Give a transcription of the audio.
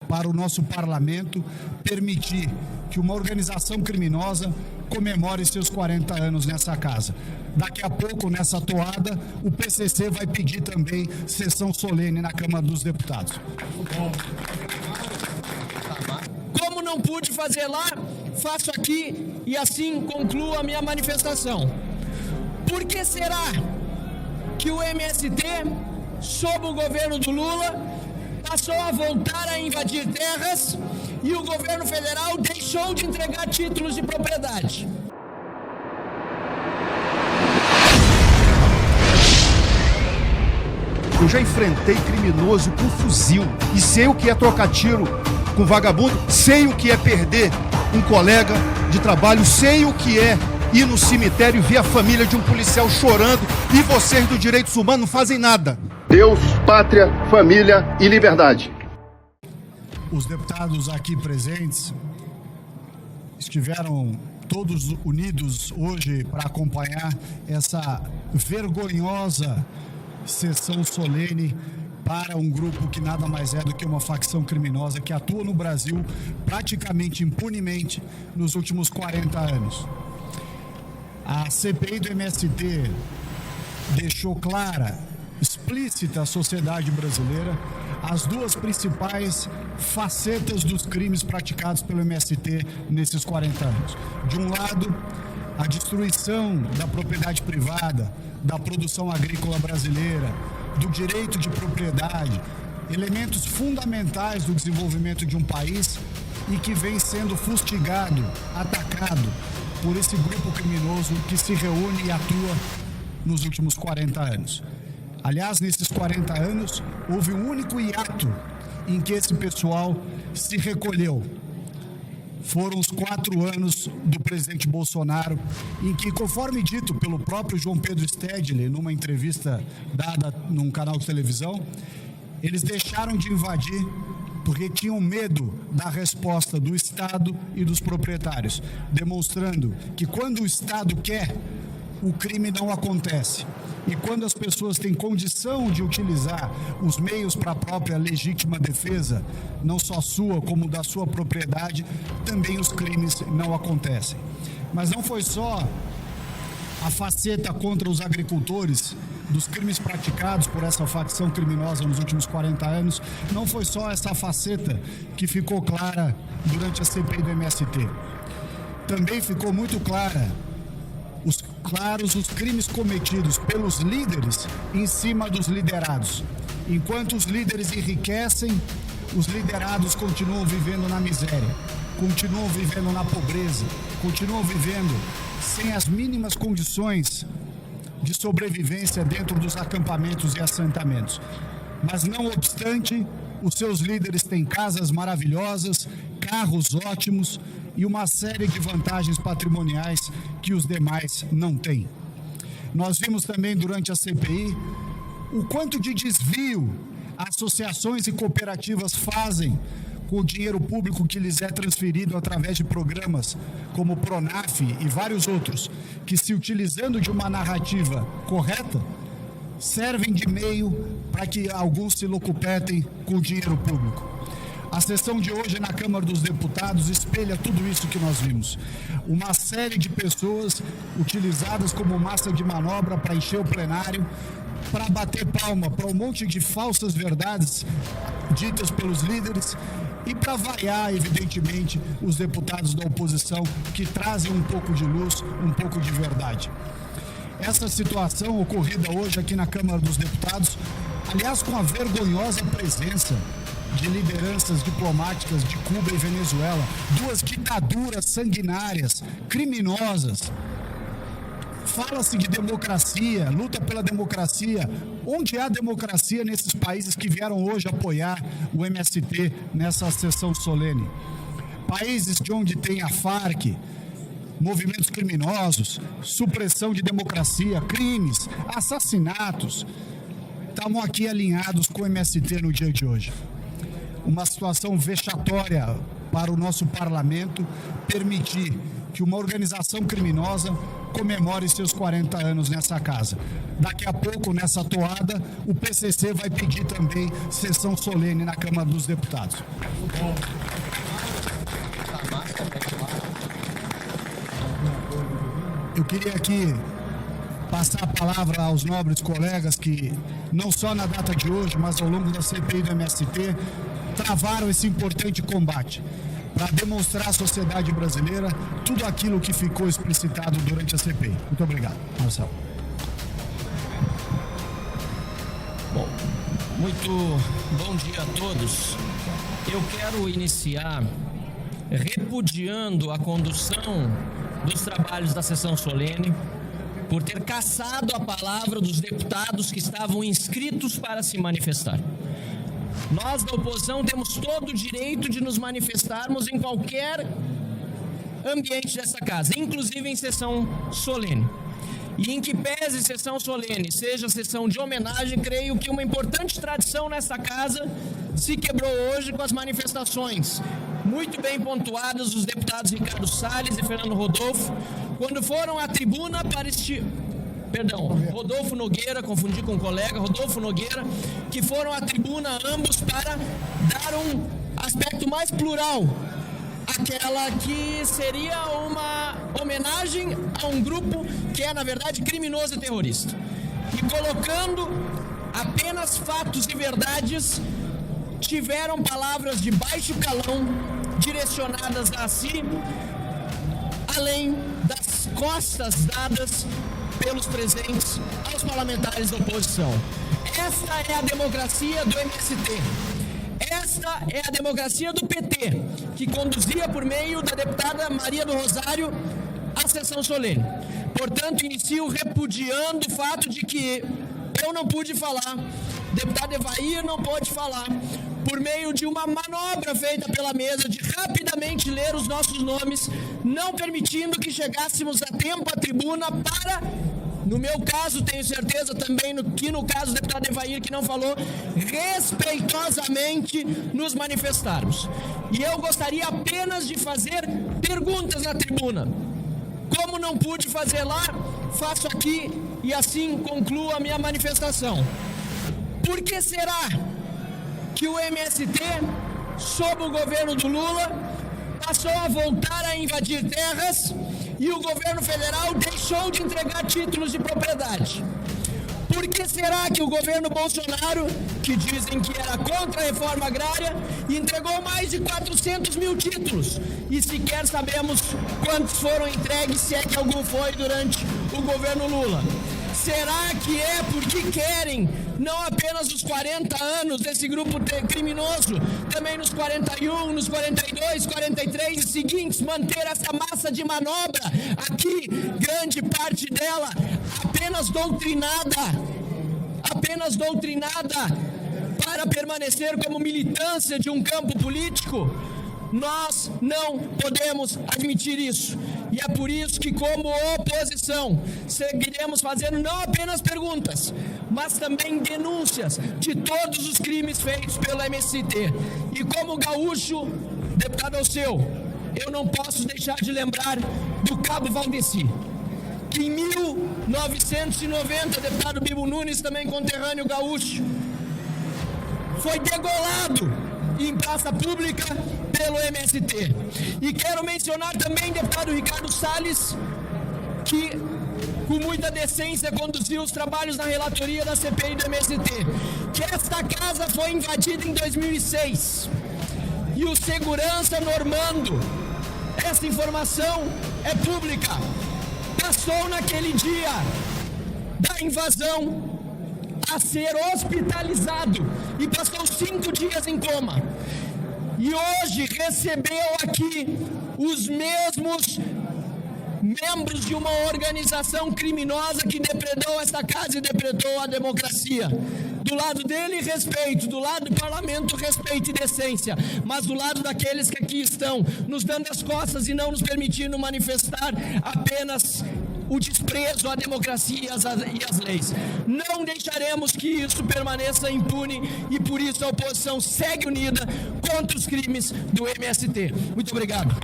para o nosso parlamento permitir que uma organização criminosa comemore seus 40 anos nessa casa. Daqui a pouco, nessa toada, o PCC vai pedir também sessão solene na Câmara dos Deputados. Como não pude fazer lá, faço aqui e assim concluo a minha manifestação. Por que será que o MST, sob o governo do Lula, passou a voltar a invadir terras e o governo federal deixou de entregar títulos de propriedade? Eu já enfrentei criminoso com fuzil e sei o que é trocar tiro com vagabundo, sei o que é perder um colega de trabalho, sei o que é ir no cemitério e ver a família de um policial chorando e vocês do Direitos Humanos não fazem nada. Deus, pátria, família e liberdade. Os deputados aqui presentes estiveram todos unidos hoje para acompanhar essa vergonhosa sessão solene para um grupo que nada mais é do que uma facção criminosa que atua no Brasil praticamente impunemente nos últimos 40 anos. A CPI do MST deixou clara, explícita à sociedade brasileira as duas principais facetas dos crimes praticados pelo MST nesses 40 anos. De um lado, a destruição da propriedade privada, da produção agrícola brasileira, do direito de propriedade, elementos fundamentais do desenvolvimento de um país e que vem sendo fustigado, atacado por esse grupo criminoso que se reúne e atua nos últimos 40 anos. Aliás, nesses 40 anos, houve um único hiato em que esse pessoal se recolheu. Foram os 4 anos do presidente Bolsonaro, em que, conforme dito pelo próprio João Pedro Stedley, numa entrevista dada num canal de televisão, eles deixaram de invadir porque tinham medo da resposta do Estado e dos proprietários, demonstrando que quando o Estado quer, o crime não acontece. E quando as pessoas têm condição de utilizar os meios para a própria legítima defesa, não só sua como da sua propriedade, também os crimes não acontecem. Mas não foi só a faceta contra os agricultores dos crimes praticados por essa facção criminosa nos últimos 40 anos, não foi só essa faceta que ficou clara durante a CPI do MST. Também ficou muito claros os crimes cometidos pelos líderes em cima dos liderados. Enquanto os líderes enriquecem, os liderados continuam vivendo na miséria, continuam vivendo na pobreza, continuam vivendo sem as mínimas condições de sobrevivência dentro dos acampamentos e assentamentos. Mas, não obstante, os seus líderes têm casas maravilhosas, carros ótimos e uma série de vantagens patrimoniais que os demais não têm. Nós vimos também durante a CPI o quanto de desvio associações e cooperativas fazem com o dinheiro público que lhes é transferido através de programas como o Pronaf e vários outros, que, se utilizando de uma narrativa correta, servem de meio para que alguns se locupetem com o dinheiro público. A sessão de hoje na Câmara dos Deputados espelha tudo isso que nós vimos. Uma série de pessoas utilizadas como massa de manobra para encher o plenário, para bater palma para um monte de falsas verdades ditas pelos líderes e para vaiar, evidentemente, os deputados da oposição que trazem um pouco de luz, um pouco de verdade. Essa situação ocorrida hoje aqui na Câmara dos Deputados, aliás, com a vergonhosa presença de lideranças diplomáticas de Cuba e Venezuela, duas ditaduras sanguinárias, criminosas. Fala-se de democracia, luta pela democracia. Onde há democracia nesses países que vieram hoje apoiar o MST nessa sessão solene? Países de onde tem a Farc, movimentos criminosos, supressão de democracia, crimes, assassinatos, estavam aqui alinhados com o MST no dia de hoje. Uma situação vexatória para o nosso parlamento permitir que uma organização criminosa comemore seus 40 anos nessa casa. Daqui a pouco, nessa toada, o PCC vai pedir também sessão solene na Câmara dos Deputados. Eu queria aqui passar a palavra aos nobres colegas que, não só na data de hoje, mas ao longo da CPI do MST, travaram esse importante combate para demonstrar à sociedade brasileira tudo aquilo que ficou explicitado durante a CPI. Muito obrigado, Marcelo. Bom, muito bom dia a todos. Eu quero iniciar repudiando a condução dos trabalhos da sessão solene por ter cassado a palavra dos deputados que estavam inscritos para se manifestar. Nós, da oposição, temos todo o direito de nos manifestarmos em qualquer ambiente dessa casa, inclusive em sessão solene. E em que pese sessão solene seja sessão de homenagem, creio que uma importante tradição nessa casa se quebrou hoje com as manifestações muito bem pontuadas dos deputados Ricardo Salles e Fernando Rodolfo, quando foram à tribuna para Rodolfo Nogueira, confundi com um colega, Rodolfo Nogueira, que foram à tribuna ambos para dar um aspecto mais plural, aquela que seria uma homenagem a um grupo que é, na verdade, criminoso e terrorista. E colocando apenas fatos e verdades, tiveram palavras de baixo calão direcionadas a si, além das costas dadas pelos presentes aos parlamentares da oposição. Esta é a democracia do MST. Esta é a democracia do PT, que conduzia por meio da deputada Maria do Rosário a sessão solene. Portanto, inicio repudiando o fato de que eu não pude falar, o deputado Evair não pôde falar, por meio de uma manobra feita pela mesa de rapidamente ler os nossos nomes, não permitindo que chegássemos a tempo à tribuna para, no meu caso, tenho certeza também que no caso do deputado Evair, que não falou, respeitosamente nos manifestarmos. E eu gostaria apenas de fazer perguntas na tribuna. Como não pude fazer lá, faço aqui e assim concluo a minha manifestação. Por que será que o MST, sob o governo do Lula, passou a voltar a invadir terras e o governo federal deixou de entregar títulos de propriedade? Por que será que o governo Bolsonaro, que dizem que era contra a reforma agrária, entregou mais de 400 mil títulos? E sequer sabemos quantos foram entregues, se é que algum foi durante o governo Lula. Será que é porque querem, não apenas os 40 anos desse grupo criminoso, também nos 41, nos 42, 43 e seguintes, manter essa massa de manobra aqui, grande parte dela apenas doutrinada para permanecer como militância de um campo político? Nós não podemos admitir isso. E é por isso que, como oposição, seguiremos fazendo não apenas perguntas, mas também denúncias de todos os crimes feitos pelo MST. E como gaúcho, deputado Alceu, eu não posso deixar de lembrar do Cabo Valdeci, que em 1990, deputado Bibo Nunes, também conterrâneo gaúcho, foi degolado em praça pública pelo MST. E quero mencionar também, deputado Ricardo Salles, que com muita decência conduziu os trabalhos na relatoria da CPI do MST, que esta casa foi invadida em 2006 e o segurança Normando, essa informação é pública, passou naquele dia da invasão a ser hospitalizado e passou 5 dias em coma. E hoje recebeu aqui os mesmos membros de uma organização criminosa que depredou esta casa e depredou a democracia. Do lado dele, respeito. Do lado do parlamento, respeito e decência. Mas do lado daqueles que aqui estão nos dando as costas e não nos permitindo manifestar apenas o desprezo à democracia e às leis. Não deixaremos que isso permaneça impune e por isso a oposição segue unida contra os crimes do MST. Muito obrigado.